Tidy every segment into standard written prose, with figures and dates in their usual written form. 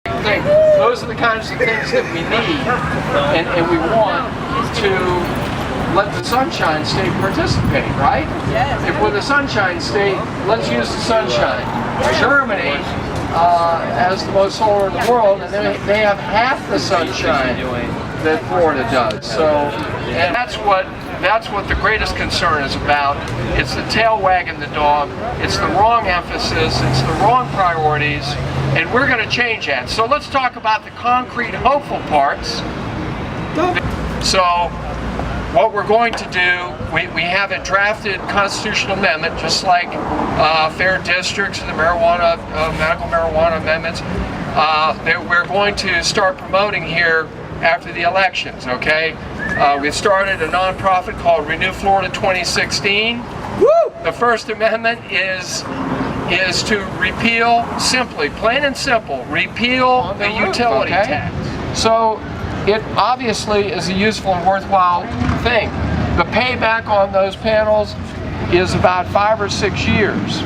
thing. Those are the kinds of things that we need, and we want to let the Sunshine State participate, right? If we're the Sunshine State, let's use the sunshine. Germany has the most solar in the world, and they have half the sunshine that Florida does. So, and that's what the greatest concern is about. It's the tail wagging the dog. It's the wrong emphasis. It's the wrong priorities, and we're going to change that. So let's talk about the concrete, hopeful parts. So what we're going to do, we have a drafted constitutional amendment, just like fair districts and the marijuana, medical marijuana amendments, that we're going to start promoting here after the elections, okay? We've started a nonprofit called Renew Florida 2016. Woo! The First Amendment is to repeal, simply, plain and simple, repeal the utility tax. So it obviously is a useful and worthwhile thing. The payback on those panels is about 5 or 6 years.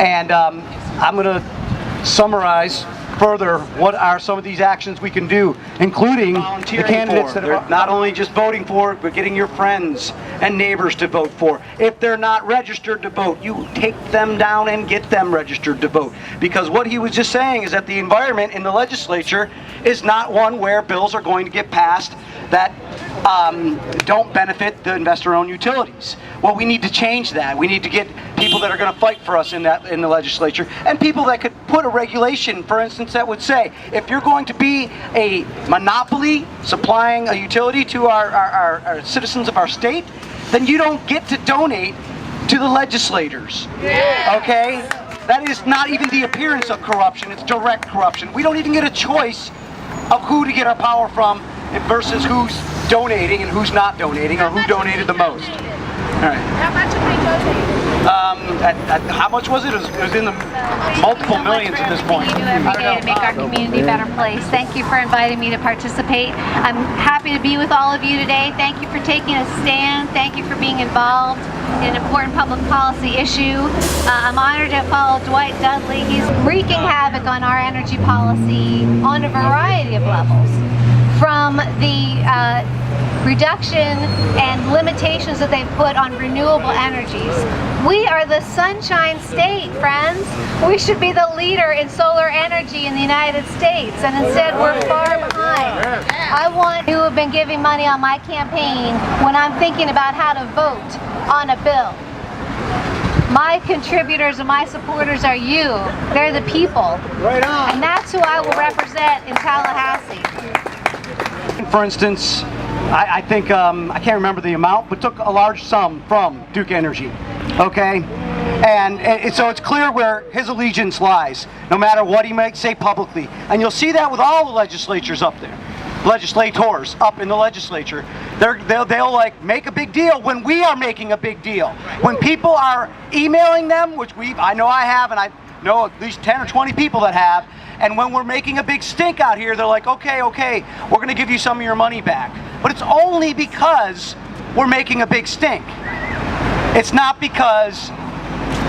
And I'm going to summarize further what are some of these actions we can do, including the candidates that are not only just voting for it, but getting your friends and neighbors to vote for. If they're not registered to vote, you take them down and get them registered to vote. Because what he was just saying is that the environment in the legislature is not one where bills are going to get passed that don't benefit the investor-owned utilities. Well, we need to change that. We need to get people that are going to fight for us in the legislature, and people that could put a regulation, for instance, that would say, if you're going to be a monopoly supplying a utility to our citizens of our state, then you don't get to donate to the legislators. Yeah. Okay? That is not even the appearance of corruption. It's direct corruption. We don't even get a choice of who to get our power from versus who's donating and who's not donating, or who donated the most. All right. How much have they donated? How much was it? It was in the multiple millions at this point. You do every day to make our community a better place. Thank you for inviting me to participate. I'm happy to be with all of you today. Thank you for taking a stand. Thank you for being involved in an important public policy issue. I'm honored to follow Dwight Dudley. He's wreaking havoc on our energy policy on a variety of levels. From the reduction and limitations that they've put on renewable energies. We are the Sunshine State, friends. We should be the leader in solar energy in the United States, and instead we're far behind. I want you who have been giving money on my campaign when I'm thinking about how to vote on a bill. My contributors and my supporters are you. They're the people. Right on. And that's who I will represent in Tallahassee. For instance, I think, I can't remember the amount, but took a large sum from Duke Energy, okay? And so it's clear where his allegiance lies, no matter what he might say publicly. And you'll see that with all the legislators up there, legislators up in the legislature. They'll like make a big deal when we are making a big deal. When people are emailing them, which I know I have, and I know at least 10 or 20 people that have, and when we're making a big stink out here, they're like, okay, we're going to give you some of your money back. But it's only because we're making a big stink. It's not because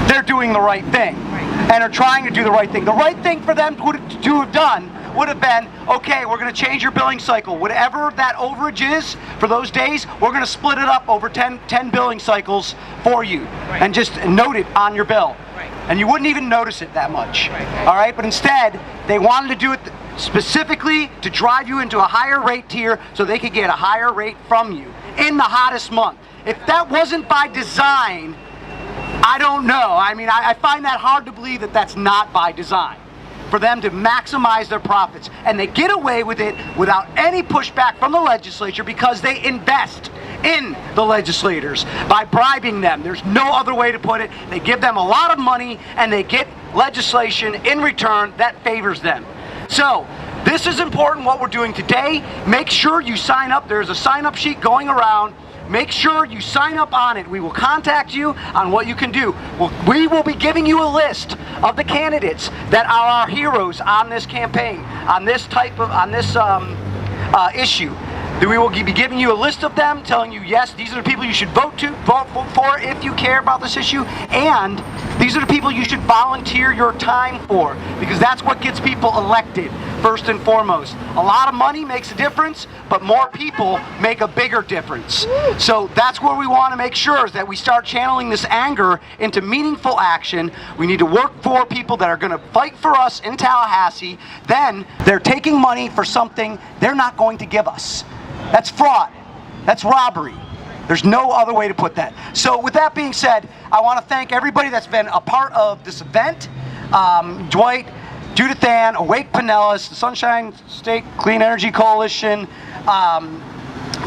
they're doing the right thing and are trying to do the right thing. The right thing for them to have done would have been, okay, we're going to change your billing cycle. Whatever that overage is for those days, we're going to split it up over 10 billing cycles for you, and just note it on your bill. And you wouldn't even notice it that much. All right, but instead, they wanted to do it specifically to drive you into a higher rate tier so they could get a higher rate from you in the hottest month. If that wasn't by design, I don't know. I mean, I find that hard to believe that that's not by design, for them to maximize their profits. And they get away with it without any pushback from the legislature because they invest in the legislators by bribing them. There's no other way to put it. They give them a lot of money and they get legislation in return that favors them. So this is important what we're doing today. Make sure you sign up. There's a sign-up sheet going around. Make sure you sign up on it. We will contact you on what you can do. We will be giving you a list of the candidates that are our heroes on this campaign, on this issue. We will be giving you a list of them, telling you, yes, these are the people you should vote for if you care about this issue, and These are the people you should volunteer your time for, because that's what gets people elected, first and foremost. A lot of money makes a difference, but more people make a bigger difference. So that's where we want to make sure is that we start channeling this anger into meaningful action. We need to work for people that are going to fight for us in Tallahassee. Then they're taking money for something they're not going to give us. That's fraud. That's robbery. There's no other way to put that. So with that being said, I want to thank everybody that's been a part of this event. Dwight, Judith Ann, Awake Pinellas, the Sunshine State Clean Energy Coalition,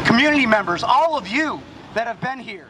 community members, all of you that have been here.